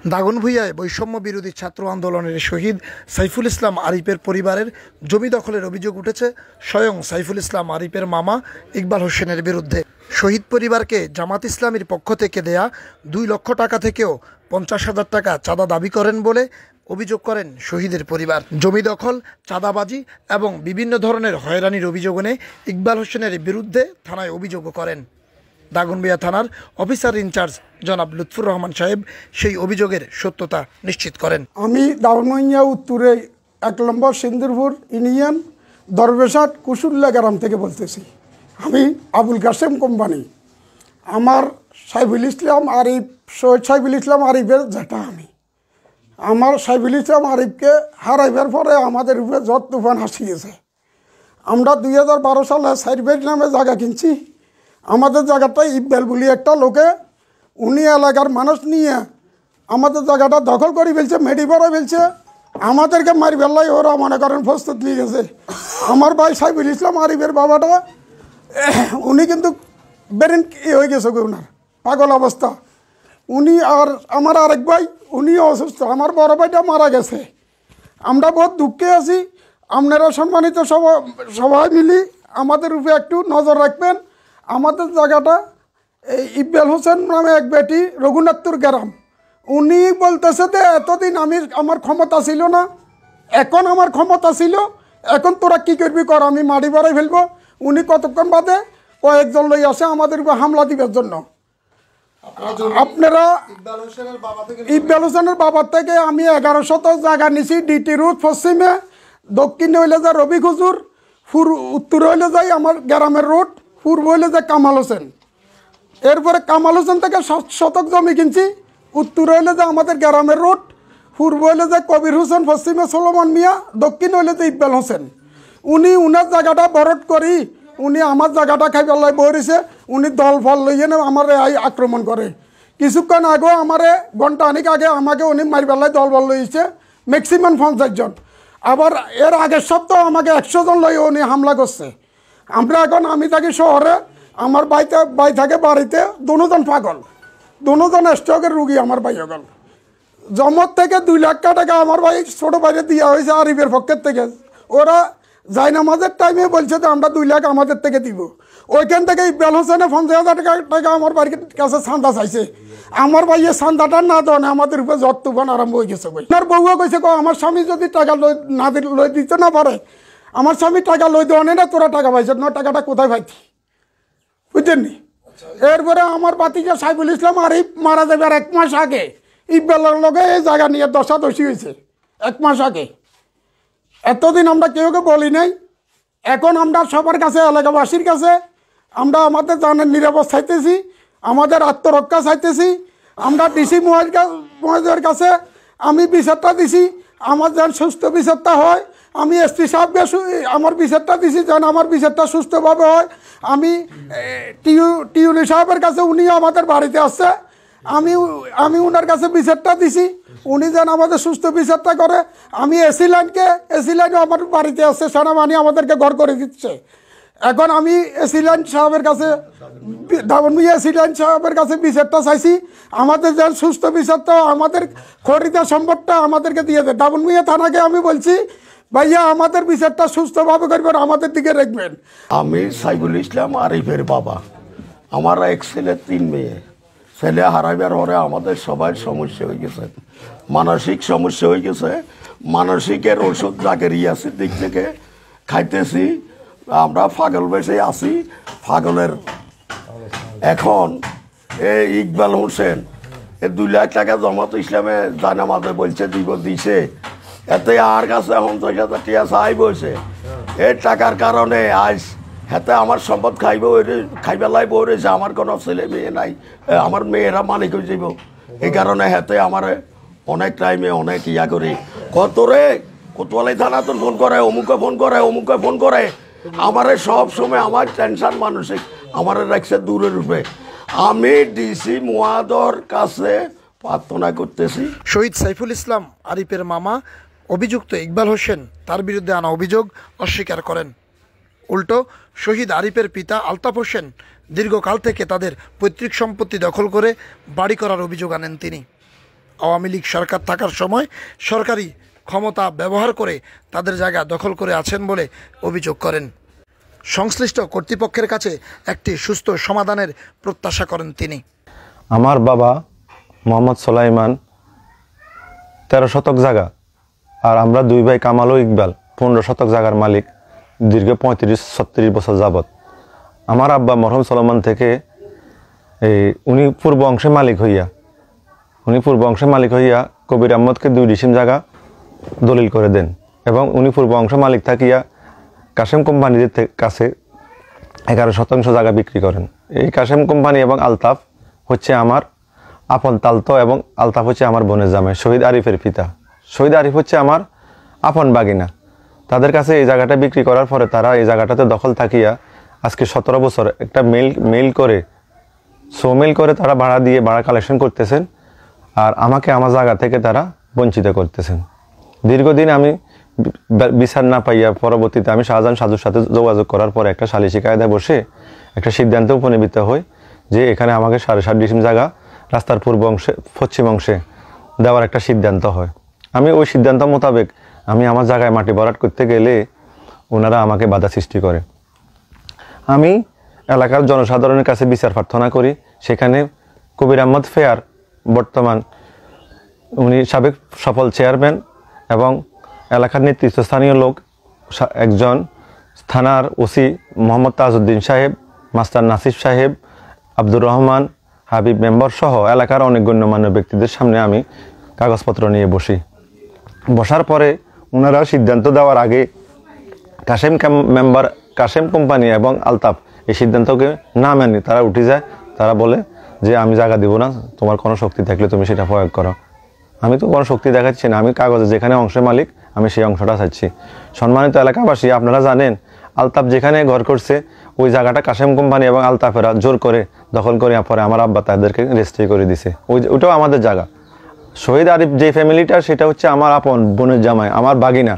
দাগনভূঞায় বৈষম্য বিরোধী ছাত্র আন্দোলনের শহীদ সাইফুল ইসলাম আরিফের পরিবারের জমি দখলের অভিযোগ উঠেছে স্বয়ং সাইফুল ইসলাম আরিফের মামা ইকবাল হোসেনের বিরুদ্ধে। শহীদ পরিবারকে জামাত ইসলামীর পক্ষ থেকে দেয়া 2 লক্ষ টাকা থেকেও 50,000 টাকা চাঁদা দাবি করেন বলে অভিযোগ করেন শহীদের পরিবার। জমি দখল, চাঁদাবাজি এবং বিভিন্ন ধরনের হয়রানির অভিযোগ এনে ইকবাল হোসেনের বিরুদ্ধে থানায় অভিযোগও করেন। দাগনভূঞা থানার অফিসার ইনচার্জ জনাব লুৎফুর রহমান সাহেব সেই অভিযোগের সত্যতা নিশ্চিত করেন। আমি দাগনভূঞা উত্তরে 1 নম্বর সিন্দুরপুর ইউনিয়ন দরবেশাট কুসুল্লা গ্রাম থেকে বলতেছি। আমি আবুল কাসেম কোম্পানি, আমার সাইফুল ইসলাম আরিফ, সৈয়দ সাইফুল ইসলাম আরিফের যেটা আমার সাইফুল ইসলাম আরিফকে হারাইবার পরে আমাদের উপরে ঝড় তুফান আসিয়েছে। আমরা 2012 সালে সাইফুল নামে জায়গা কিনছি। আমাদের জায়গাটা ইকবাল বলি একটা লোকে, উনি এলাকার মানুষ নিয়ে আমাদের জায়গাটা দখল করে ফেলছে, মেডি পড়ে ফেলছে। আমাদেরকে মারি ফেললাই ওরা মনে করেন প্রস্তুত নিয়ে গেছে। আমার ভাই সাইফুল ইসলাম আরিফের বাবাটা উনি কিন্তু বেরেন হয়ে গেছে, ওনার পাগল অবস্থা। উনি আর আমার আরেক ভাই উনিও অসুস্থ, আমার বড় ভাইটা মারা গেছে। আমরা বহুত দুঃখে আছি। আপনারা সম্মানিত সবাই মিলি আমাদের উপরে একটু নজর রাখবেন। আমাদের জায়গাটা এই ইকবাল হোসেন নামে এক বেটি রঘুনাথপুর গ্রাম, উনি বলতেছে যে এতদিন আমার ক্ষমতা ছিল না, এখন আমার ক্ষমতা ছিল, এখন তোরা কী করবি কর, আমি মাটি বাড়াই ফেলবো। উনি কতক্ষণ বাদে কয়েকজন লই আসে আমাদের উপর হামলা দিবার জন্য। আপনারা ইকবাল হোসেনের বাবার থেকে আমি 1100 জায়গা নিছি। ডিটি রোড পশ্চিমে, দক্ষিণে হইলে যায় রবি খুজুর, উত্তরে হইলে যায় আমার গ্রামের রোড, পূর্ব হইলে যায় কামাল হোসেন। এরপরে কামাল হোসেন থেকে 7 শতক জমি কিনছি। উত্তর হইলে যে আমাদের গ্রামের রোড, পূর্ব হইলে যে কবির হোসেন, পশ্চিমে সোলোমন মিয়া, দক্ষিণ হইলে যে ইকবাল হোসেন। উনি উনার জায়গাটা বরট করি উনি আমার জায়গাটা খাই পেলাই বহরিছে। উনি দল ফল লইয়ে আমার আক্রমণ করে। কিছুক্ষণ আগেও আমারে ঘন্টা অনেক আগে আমাকে উনি মারি পেলাই দল বল লইছে, ম্যাক্সিমাম 50 জন। আবার এর আগের সপ্তাহ আমাকে 100 জন লইয়ে উনি হামলা করছে। আমরা এখন আমি থাকি শহরে, আমার ভাই থাকে বাড়িতে। দুজন পাগল, দুজন স্ট্রোকের রুগী আমার ভাই হগল। জমত থেকে 2 লাখ টাকা আমার ভাই ছোট ভাইরে দেওয়া হয়েছে আরিফের পক্ষের থেকে। ওরা যাই নামাজের টাইমে বলছে যে আমরা 2 লাখ আমাদের থেকে দিব। ওইখান থেকে ইকবাল হোসেনে 50,000 টাকা আমার বাড়ির কাছে চাঁদা চাইছে। আমার ভাইয়ের চাঁদাটা না দেওয়া আমাদের উপরে ঝড় তুফান আরম্ভ হয়ে গেছে। ভাই আপনার বউও কইছে আমার স্বামী যদি টাকা লই দিতে না পারে, আমার স্বামী টাকা লই দেওয়া নেই না, তোরা টাকা পাইছ না, টাকাটা কোথায় পাইতি বুঝছেন নি? এরপরে আমার বাতিজা সাইফুল ইসলাম আরিফ মারা যাবার 1 মাস আগে ইকবালের লগে এই জায়গা নিয়ে দশাদশি হয়েছে। 1 মাস আগে। এতদিন আমরা কেউকে বলি নাই। এখন আমরা সবার কাছে, এলাকাবাসীর কাছে আমরা আমাদের জানের নিরাপদ চাইতেছি, আমাদের আত্মরক্ষা চাইতেছি। আমরা ডিসি মহাজের কাছে আমি বিচারটা দিছি, আমার যেন সুস্থ বিচারটা হয়। আমি এসপি সাহেবকে আমার বিচারটা দিছি যেন আমার বিচারটা সুস্থভাবে হয়। আমি টিউলি সাহেবের কাছে, উনিও আমাদের বাড়িতে আসছে, আমি উনার কাছে বিচারটা দিছি, উনি যেন আমাদের সুস্থ বিচারটা করে। আমি এসি লাইনও আমার বাড়িতে আসছে, সেনাবাহিনী আমাদেরকে ঘর করে দিচ্ছে। এখন আমি এসি লাইন সাহেবের কাছে, দাগনভূঞা এসি লাইন সাহেবের কাছে বিচারটা চাইছি, আমাদের যেন সুস্থ বিচারটা, আমাদের খরিদা সম্পদটা আমাদেরকে দিয়ে দেয়। দাগনভূঞা থানাকে আমি বলছি ভাইয়া আমাদের বিচারটা সুস্থভাবে করবেন, আমাদের দিকে রাখবেন। আমি সাইফুল ইসলাম আরিফের বাবা। আমার 1 ছেলে 3 মেয়ে। ছেলে হারাইবার পরে আমাদের সবার সমস্যা হয়ে গেছে, মানসিক সমস্যা হয়ে গেছে। মানসিকের ওষুধ জাকেরি আছে দিক থেকে খাইতেছি, আমরা পাগল বেশে আছি। পাগলের এখন এই ইকবাল হোসেন 2 লাখ টাকা জামাত ইসলামে জানামাতে বলছে দিছে, এতে আর কাছে এখন 10,000 টাকা চাই বসে। এই টাকার কারণে আজ হাতে আমার সম্পদ খাইবেলাই বই রয়েছে। আমার কোনো ছেলে মেয়ে নাই, আমার মেয়েরা মালিক হয়ে যাব। এই কারণে হাতে আমার অনেক টাইমে অনেক ইয়া করে কতরে কোতোয়ালি থানা তো ফোন করে, অমুকে ফোন করে, অমুকে ফোন করে। আমারে সব সময় আমার টেনশন মানসিক আমারে রাখছে দূরের রূপে। আমি ডিসি মুয়াদর কাছে প্রার্থনা করতেছি। শহীদ সাইফুল ইসলাম আরিফের মামা অভিযুক্ত ইকবাল হোসেন তার বিরুদ্ধে আনা অভিযোগ অস্বীকার করেন। উল্টো শহীদ আরিফের পিতা আলতাফ হোসেন দীর্ঘকাল থেকে তাদের পৈতৃক সম্পত্তি দখল করে বাড়ি করার অভিযোগ আনেন তিনি। আওয়ামী লীগ সরকার থাকার সময় সরকারি ক্ষমতা ব্যবহার করে তাদের জায়গা দখল করে আছেন বলে অভিযোগ করেন। সংশ্লিষ্ট কর্তৃপক্ষের কাছে একটি সুস্থ সমাধানের প্রত্যাশা করেন তিনি। আমার বাবা মোহাম্মদ সোলাইমান 13 শতক জায়গা, আর আমরা দুই ভাই কামাল ও ইকবাল 15 শতক জায়গার মালিক দীর্ঘ 35-36 বছর যাবৎ। আমার আব্বা মরহুম সোলাইমান থেকে উনি পূর্ব অংশে মালিক হইয়া কবির আহমদকে 2 ডিসিম জায়গা দলিল করে দেন এবং উনি পূর্ব অংশ মালিক থাকিয়া কাশেম কোম্পানিদের কাছে 11 শতাংশ জায়গা বিক্রি করেন। এই কাশেম কোম্পানি এবং আলতাফ হচ্ছে আমার আপন তালতো এবং আলতাফ হচ্ছে আমার বোনের জামাই শহীদ আরিফের পিতা। শহীদ আরিফ হচ্ছে আমার আপন বাগিনা। তাদের কাছে এই জায়গাটা বিক্রি করার পরে তারা এই জায়গাটাতে দখল থাকিয়া আজকে 17 বছর একটা মেল করে তারা ভাড়া কালেকশন করতেছেন, আর আমাকে আমার জায়গা থেকে তারা বঞ্চিত করতেছেন। দীর্ঘদিন আমি বিচার না পাইয়া পরবর্তীতে আমি শাহজাহান সাজুর সাথে যোগাযোগ করার পরে একটা সালিসি কায়দায় বসে একটা সিদ্ধান্তে উপনীত হই যে এখানে আমাকে 7.5 ডিসিম জায়গা রাস্তার পশ্চিম অংশে দেওয়ার একটা সিদ্ধান্ত হয়। আমি ওই সিদ্ধান্ত মোতাবেক আমি আমার জায়গায় মাটি ভরাট করতে গেলে ওনারা আমাকে বাধা সৃষ্টি করে। আমি এলাকার জনসাধারণের কাছে বিচার প্রার্থনা করি। সেখানে কবির আহমদ ফেয়ার বর্তমান উনি সাবেক সফল চেয়ারম্যান এবং এলাকার নেতৃত্বস্থানীয় লোক একজন থানার ওসি মোহাম্মদ তাজউদ্দিন সাহেব, মাস্টার নাসিফ সাহেব, আব্দুর রহমান, হাবিব মেম্বার সহ এলাকার অনেক গণ্যমান্য ব্যক্তিদের সামনে আমি কাগজপত্র নিয়ে বসার পরে ওনারা সিদ্ধান্ত দেওয়ার আগে কাশেম কোম্পানি এবং আলতাফ এই সিদ্ধান্তকে না মেনে তারা উঠে যায়। তারা বলে যে আমি জায়গা দিব না, তোমার কোনো শক্তি থাকলে তুমি সেটা প্রয়োগ করো। আমি তো কোনো শক্তি দেখাচ্ছি না, আমি কাগজে যেখানে অংশের মালিক আমি সেই অংশটা চাচ্ছি। সম্মানিত এলাকাবাসী, আপনারা জানেন আলতাফ যেখানে ঘর করছে ওই জায়গাটা কাশেম কোম্পানি এবং আলতাফেরা জোর করে দখল করে পরে আমার আব্বা তাদেরকে রেজিস্ট্রি করে দিছে। ওইটাও আমাদের জায়গা। শহীদ আরিফ যে ফ্যামিলিটা সেটা হচ্ছে আমার আপন বোনের জামাই, আমার বাগিনা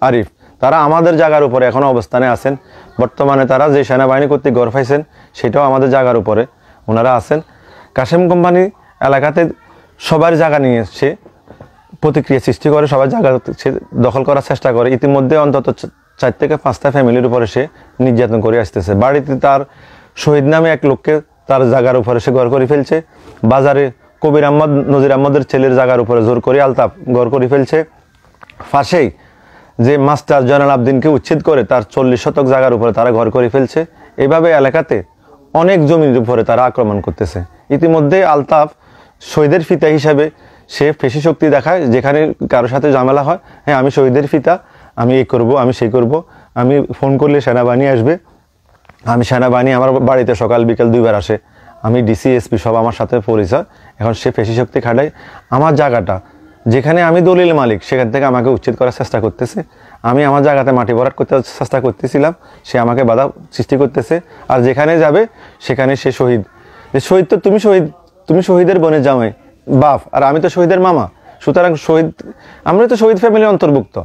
আরিফ। তারা আমাদের জায়গার উপরে এখনও অবস্থানে আছেন। বর্তমানে তারা যে সেনাবাহিনী কর্তৃক ঘর পাইছেন সেটাও আমাদের জায়গার উপরে ওনারা আছেন। কাশেম কোম্পানি এলাকাতে সবার জায়গা নিয়ে সে প্রতিক্রিয়া সৃষ্টি করে, সবার জায়গা সে দখল করার চেষ্টা করে। ইতিমধ্যে অন্তত 4 থেকে 5টা ফ্যামিলির উপরে সে নির্যাতন করে আসতেছে। বাড়িতে তার শহীদ নামে এক লোককে তার জায়গার উপরে সে ঘর করে ফেলছে। বাজারে কবির আহমদ নজির আহমদের ছেলের জায়গার উপরে জোর করে আলতাফ ঘর করে ফেলছে। ফাঁসেই যে মাস্টার জয়নাল আবদিনকে উচ্ছেদ করে তার 40 শতক জায়গার উপরে তারা ঘর করে ফেলছে। এইভাবে এলাকাতে অনেক জমির উপরে তারা আক্রমণ করতেছে। ইতিমধ্যে আলতাফ শহীদের ফিতা হিসাবে সে পেশি শক্তি দেখায়। যেখানে কারোর সাথে ঝামেলা হয়, হ্যাঁ আমি শহীদের ফিতা, আমি এই করব, আমি সেই করব, আমি ফোন করলে সেনাবাহিনী আসবে, আমি সেনাবাহিনী আমার বাড়িতে সকাল বিকেল 2 বার আসে, আমি ডিসি এসপি সব আমার সাথে পরিচয়। এখন সে পেশি শক্তি খাটায় আমার জায়গাটা যেখানে আমি দলিল মালিক সেখান থেকে আমাকে উচ্ছেদ করার চেষ্টা করতেছে। আমি আমার জায়গাতে মাটি ভরাট করতে চেষ্টা করতেছিলাম, সে আমাকে বাধা সৃষ্টি করতেছে। আর যেখানে যাবে সেখানে সে শহীদ তো তুমি শহীদের বোনের জামাই বাপ, আর আমি তো শহীদের মামা। সুতরাং আমরা তো শহীদ ফ্যামিলির অন্তর্ভুক্ত।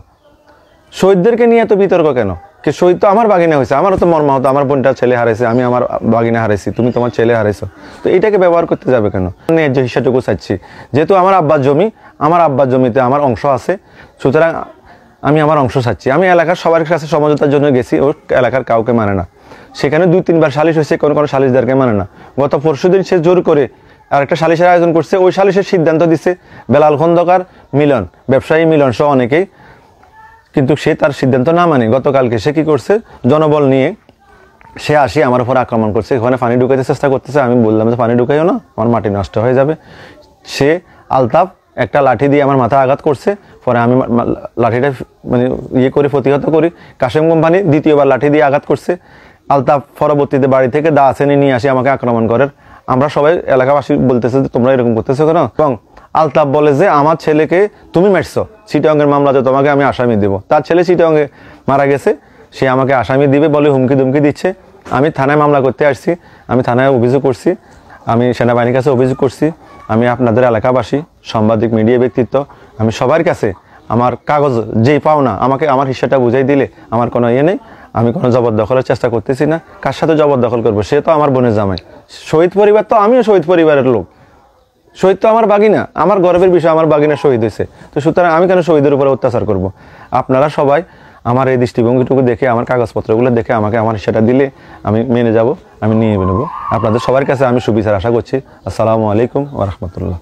শহীদদেরকে নিয়ে এত বিতর্ক কেন? কি শহীদ তো আমার বাগিনা হয়েছে, আমারও তো মর্মা হতো, আমার বোনটা ছেলে হারাইছে, আমি আমার বাগিনা হারাইছি, তুমি তোমার ছেলে হারাইছো, তো এইটাকে ব্যবহার করতে যাবে কেন? ন্যায্য হিসাবটুকু চাচ্ছি। যেহেতু আমার আব্বার জমিতে আমার অংশ আছে, সুতরাং আমি আমার অংশ চাচ্ছি। আমি এলাকার সবার কাছে সমঝোতার জন্য গেছি, ও এলাকার কাউকে মানে না। সেখানে 2-3 বার সালিশ হয়েছে, কোনো সালিশদারকে মানে না। গত পরশুদিন সে জোর করে আর একটা সালিশের আয়োজন করছে। ওই সালিশের সিদ্ধান্ত দিচ্ছে বেলাল খন্দকার, মিলন, ব্যবসায়ী মিলন সহ অনেকেই, কিন্তু সে তার সিদ্ধান্ত না মানে গতকালকে সে কি করছে, জনবল নিয়ে সে আসি আমার উপর আক্রমণ করছে। ওখানে পানি ঢুকাইতে চেষ্টা করতেছে। আমি বললাম যে পানি ঢুকাইও না, আমার মাটি নষ্ট হয়ে যাবে। সে আলতাফ একটা লাঠি দিয়ে আমার মাথায় আঘাত করছে। পরে আমি লাঠিটা প্রতিহত করি। কাশেম কোম্পানি দ্বিতীয়বার লাঠি দিয়ে আঘাত করছে। আলতাফ পরবর্তীতে বাড়ি থেকে দা আসেনি নিয়ে আসি আমাকে আক্রমণ করেন। আমরা সবাই এলাকাবাসী বলতেছে যে তোমরা এরকম করতেছো কেন? এবং আলতাফ বলে যে আমার ছেলেকে তুমি মারছো, চিটাগংয়ের মামলাতে তোমাকে আমি আসামি দেবো। তার ছেলে চিটাগংয়ে মারা গেছে, সে আমাকে আসামি দিবে বলে হুমকি দুমকি দিচ্ছে। আমি থানায় মামলা করতে আসছি, আমি থানায় অভিযোগ করছি, আমি সেনাবাহিনীর কাছে অভিযোগ করছি। আমি আপনাদের এলাকাবাসী, সাংবাদিক, মিডিয়া ব্যক্তিত্ব, আমি সবার কাছে আমার কাগজ যেই পাওনা আমাকে আমার হিসাবটা বুঝাই দিলে আমার কোনো নেই। আমি কোনো জবরদখলের চেষ্টা করতেছি না। কার সাথে জবরদখল করবো? সে তো আমার বোনের জামাই। শহীদ পরিবার তো আমিও শহীদ পরিবারের লোক। শহীদ তো আমার বাগিনা, আমার গর্বের বিষয়, আমার বাগিনা শহীদ হয়েছে। তো সুতরাং আমি কেন শহীদের উপরে অত্যাচার করব? আপনারা সবাই আমার এই দৃষ্টিভঙ্গিটুকু দেখে, আমার কাগজপত্রগুলো দেখে আমাকে আমার সেটা দিলে আমি মেনে যাব, আমি নিয়ে নেব। আপনাদের সবার কাছে আমি সুবিচার আশা করছি। আসসালামু আলাইকুম ওয়া রাহমাতুল্লাহ।